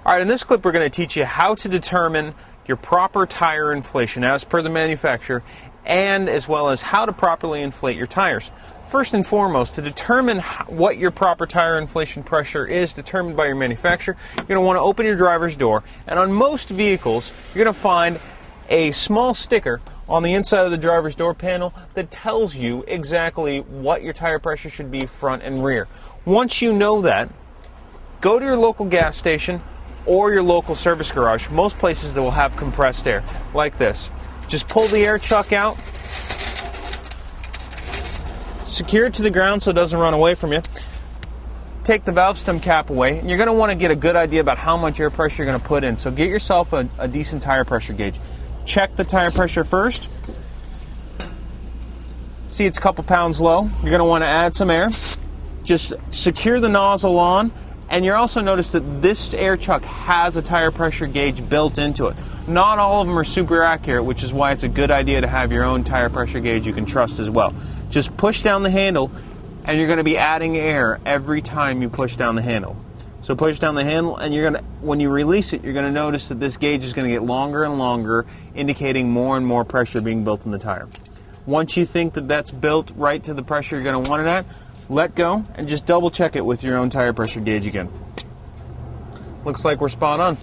Alright, in this clip we're going to teach you how to determine your proper tire inflation as per the manufacturer, and as well as how to properly inflate your tires. First and foremost, to determine what your proper tire inflation pressure is determined by your manufacturer, you're going to want to open your driver's door, and on most vehicles you're going to find a small sticker on the inside of the driver's door panel that tells you exactly what your tire pressure should be front and rear. Once you know that, go to your local gas station or your local service garage. Most places that will have compressed air like this. Just pull the air chuck out, secure it to the ground so it doesn't run away from you. Take the valve stem cap away, and you're going to want to get a good idea about how much air pressure you're going to put in. So get yourself a decent tire pressure gauge. Check the tire pressure first. See it's a couple pounds low. You're going to want to add some air. Just secure the nozzle on, and you'll also notice that this air chuck has a tire pressure gauge built into it. Not all of them are super accurate, which is why it's a good idea to have your own tire pressure gauge you can trust as well. Just push down the handle, and you're going to be adding air every time you push down the handle. So push down the handle, and when you release it, you're going to notice that this gauge is going to get longer and longer, indicating more and more pressure being built in the tire. Once you think that that's built right to the pressure you're going to want it at, let go and just double check it with your own tire pressure gauge again. Looks like we're spot on.